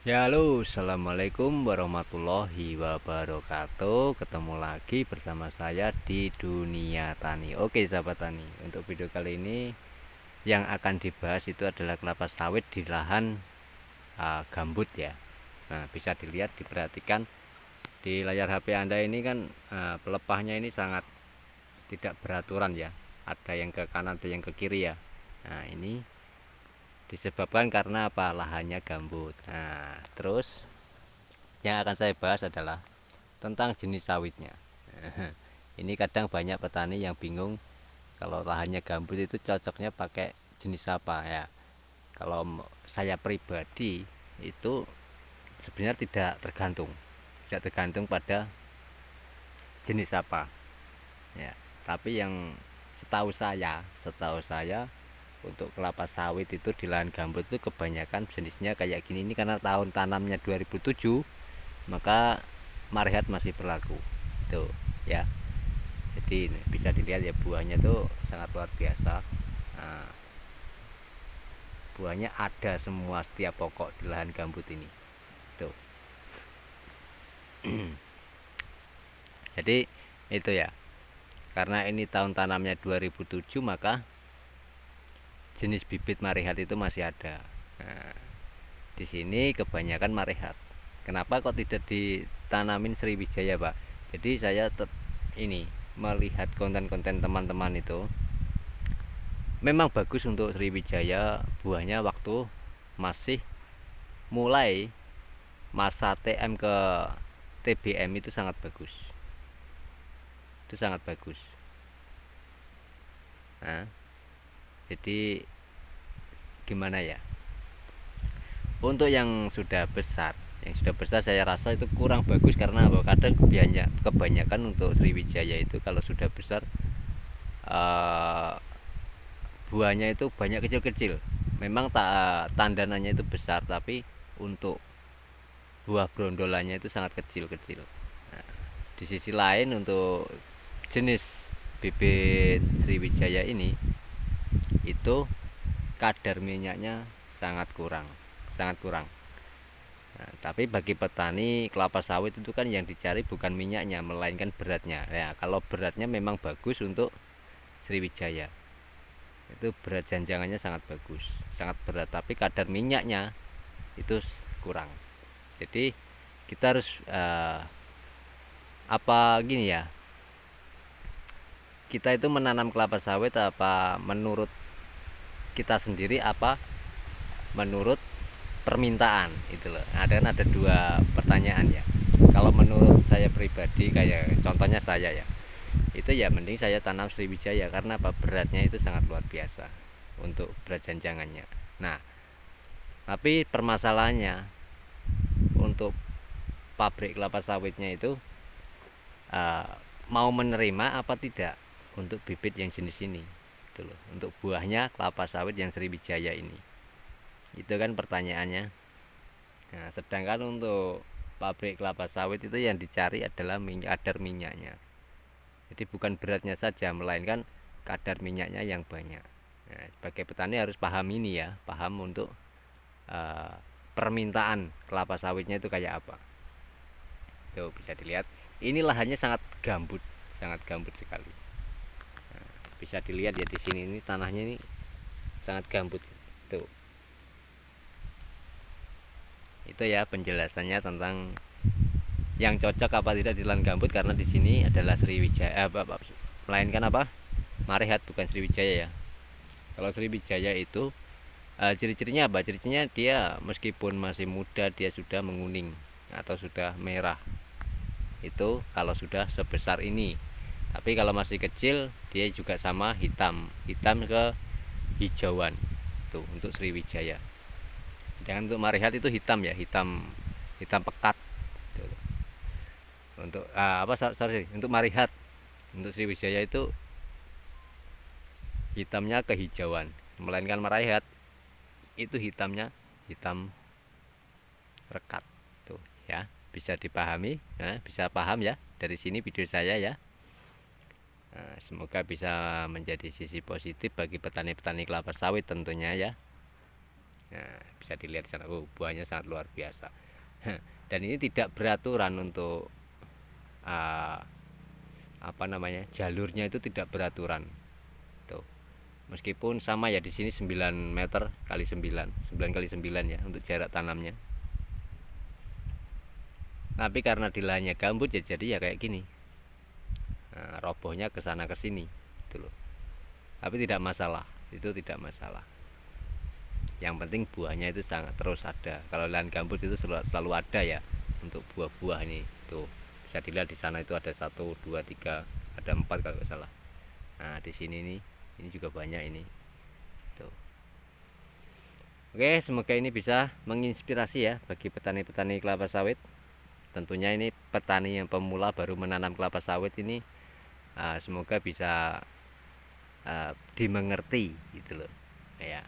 Ya halo, assalamualaikum warahmatullahi wabarakatuh. Ketemu lagi bersama saya di dunia tani. Oke sahabat tani, untuk video kali ini yang akan dibahas itu adalah kelapa sawit di lahan gambut ya. Nah, bisa dilihat, diperhatikan di layar HP Anda ini kan, pelepahnya ini sangat tidak beraturan ya. Ada yang ke kanan, ada yang ke kiri ya. Nah, ini disebabkan karena apa? Lahannya gambut. Nah, terus yang akan saya bahas adalah tentang jenis sawitnya. Ini kadang banyak petani yang bingung kalau lahannya gambut itu cocoknya pakai jenis apa ya. Kalau saya pribadi itu sebenarnya tidak tergantung pada jenis apa ya. Tapi yang setahu saya untuk kelapa sawit itu di lahan gambut itu kebanyakan jenisnya kayak gini. Ini karena tahun tanamnya 2007, maka Marehat masih berlaku tuh ya. Jadi bisa dilihat ya, buahnya tuh sangat luar biasa. Nah, buahnya ada semua setiap pokok di lahan gambut ini tuh. Jadi itu ya, karena ini tahun tanamnya 2007, maka jenis bibit Marehat itu masih ada. Nah, di sini kebanyakan Marehat. Kenapa kok tidak ditanamin Sriwijaya, Pak? Jadi saya ini melihat konten-konten teman-teman itu memang bagus untuk Sriwijaya. Buahnya waktu masih mulai masa TM ke TBM itu sangat bagus. Itu sangat bagus. Nah, jadi gimana ya? Untuk yang sudah besar, saya rasa itu kurang bagus karena apa? Kadang kebanyakan untuk Sriwijaya itu kalau sudah besar, eh, buahnya itu banyak kecil-kecil. Memang tandanannya itu besar, tapi untuk buah brondolannya itu sangat kecil-kecil. Nah, di sisi lain untuk jenis bibit Sriwijaya ini itu kadar minyaknya sangat kurang, sangat kurang. Nah, tapi bagi petani kelapa sawit itu kan yang dicari bukan minyaknya, melainkan beratnya. Ya, kalau beratnya memang bagus untuk Sriwijaya. Itu berat janjangannya sangat bagus, sangat berat, tapi kadar minyaknya itu kurang. Jadi kita harus apa gini ya, kita itu menanam kelapa sawit apa menurut kita sendiri, apa menurut permintaan itu loh. Ada dua pertanyaan ya. Kalau menurut saya pribadi, kayak contohnya saya ya, itu ya mending saya tanam Sriwijaya karena apa? Beratnya itu sangat luar biasa untuk berat janjangannya. Nah, tapi permasalahannya untuk pabrik kelapa sawitnya itu uh, mau menerima apa tidak untuk bibit yang jenis ini itu loh, untuk buahnya kelapa sawit yang Sriwijaya ini. Itu kan pertanyaannya. Nah, sedangkan untuk pabrik kelapa sawit itu yang dicari adalah kadar minyaknya. Jadi bukan beratnya saja, melainkan kadar minyaknya yang banyak. Nah, sebagai petani harus paham ini ya, paham untuk uh, permintaan kelapa sawitnya itu kayak apa. Tuh bisa dilihat, ini lahannya sangat gambut sekali. Nah, bisa dilihat ya, di sini ini tanahnya ini sangat gambut. Tuh, itu ya penjelasannya tentang yang cocok apa tidak di lahan gambut, karena di sini adalah Sriwijaya, melainkan apa? Marehat, bukan Sriwijaya ya. Kalau Sriwijaya itu ciri-cirinya apa? Ciri-cirinya dia meskipun masih muda dia sudah menguning atau sudah merah. Itu kalau sudah sebesar ini. Tapi kalau masih kecil dia juga sama hitam, hitam ke hijauan. Tuh untuk Sriwijaya. Jangan untuk Marehat itu hitam ya, hitam hitam pekat. Tuh. Untuk apa sorry, untuk Marehat, untuk Sriwijaya itu hitamnya kehijauan, melainkan Marehat itu hitamnya hitam rekat. Tuh ya, bisa dipahami. Nah, bisa paham ya dari sini video saya ya. Nah, semoga bisa menjadi sisi positif bagi petani-petani kelapa sawit tentunya ya. Nah, bisa dilihat di sana. Oh, buahnya sangat luar biasa. Dan ini tidak beraturan untuk apa namanya, jalurnya itu tidak beraturan tuh. Meskipun sama ya, di sini 9 meter kali 9 kali 9 ya untuk jarak tanamnya, tapi karena di lahannya gambut ya jadi ya kayak gini. Nah, robohnya ke sana ke sini gitu loh. Tapi tidak masalah, itu tidak masalah. Yang penting buahnya itu sangat terus ada. Kalau lahan gambut itu selalu ada ya untuk buah-buah ini. Tuh bisa dilihat di sana itu ada 1 2 3, ada 4 kalau nggak salah. Nah di sini nih, ini juga banyak ini. Tuh. Oke, semoga ini bisa menginspirasi ya bagi petani-petani kelapa sawit. Tentunya ini petani yang pemula baru menanam kelapa sawit ini, semoga bisa dimengerti gitu loh ya.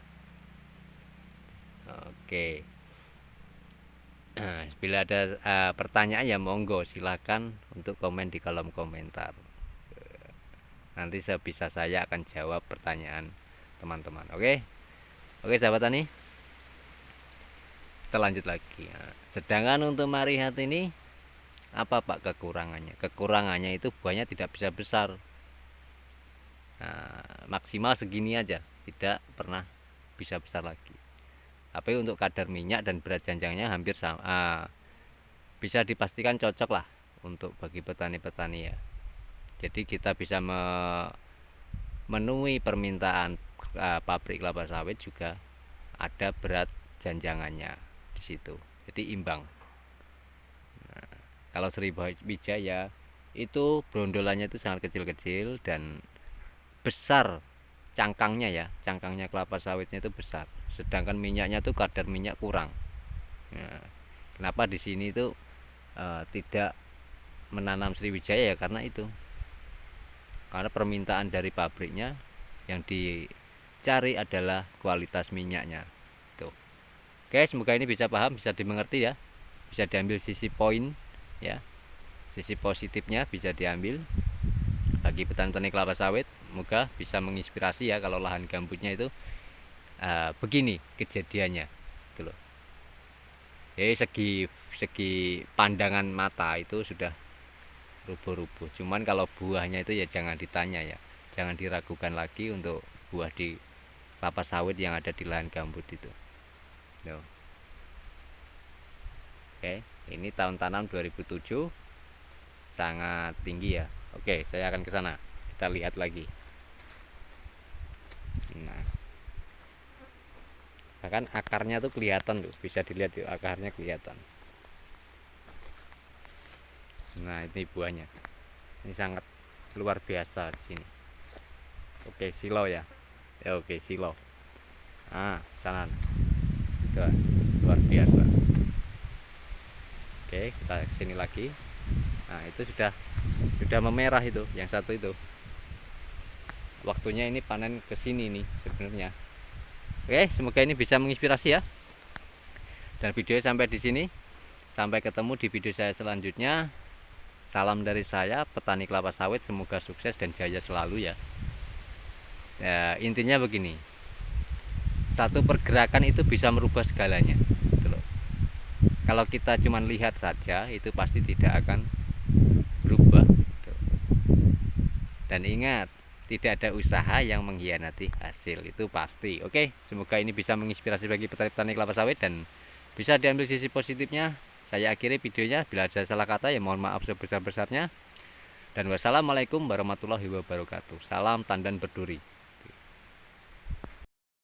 Oke. Bila ada pertanyaan ya monggo silakan untuk komen di kolom komentar. Nanti saya akan jawab pertanyaan teman-teman. Oke. Oke sahabat tani, kita lanjut lagi. Sedangkan untuk marihat ini apa Pak kekurangannya? Kekurangannya itu buahnya tidak bisa besar. Maksimal segini aja, tidak pernah bisa besar lagi. Tapi untuk kadar minyak dan berat janjangnya hampir sama, bisa dipastikan cocok lah untuk bagi petani-petani ya. Jadi kita bisa memenuhi permintaan pabrik kelapa sawit, juga ada berat janjangannya di situ, jadi imbang. Nah, kalau Sriwijaya itu brondolannya itu sangat kecil-kecil dan besar cangkangnya ya, cangkangnya kelapa sawitnya itu besar, sedangkan minyaknya tuh kadar minyak kurang. Nah, kenapa di sini itu tidak menanam Sriwijaya ya karena itu, karena permintaan dari pabriknya yang dicari adalah kualitas minyaknya tuh. Oke, semoga ini bisa paham, bisa dimengerti ya, bisa diambil sisi poin ya, sisi positifnya bisa diambil bagi petani-petani kelapa sawit. Semoga bisa menginspirasi ya kalau lahan gambutnya itu begini kejadiannya gitu loh. Jadi segi pandangan mata itu sudah rubuh-rubuh. Cuman kalau buahnya itu ya jangan ditanya ya, jangan diragukan lagi untuk buah di kelapa sawit yang ada di lahan gambut itu. Tuh. Oke, ini tahun tanam 2007 sangat tinggi ya. Oke, saya akan ke sana. Kita lihat lagi. Nah, bahkan akarnya tuh kelihatan tuh, bisa dilihat tuh akarnya kelihatan. Nah, ini buahnya. Ini sangat luar biasa di sini. Oke, silau ya. Ya oke, silau. Sana. Tuh, luar biasa. Oke, kita kesini lagi. Nah, itu sudah memerah itu, yang satu itu. Waktunya ini panen ke sini nih sebenarnya. Oke, semoga ini bisa menginspirasi ya. Dan video sampai di sini. Sampai ketemu di video saya selanjutnya. Salam dari saya, petani kelapa sawit, semoga sukses dan jaya selalu ya. Ya, intinya begini. Satu pergerakan itu bisa merubah segalanya. Gitu loh. Kalau kita cuma lihat saja, itu pasti tidak akan berubah. Gitu. Dan ingat, tidak ada usaha yang mengkhianati hasil, itu pasti. Oke, semoga ini bisa menginspirasi bagi petani kelapa sawit dan bisa diambil sisi positifnya. Saya akhiri videonya, bila ada salah kata ya mohon maaf sebesar-besarnya. Dan wassalamualaikum warahmatullahi wabarakatuh. Salam tandan berduri.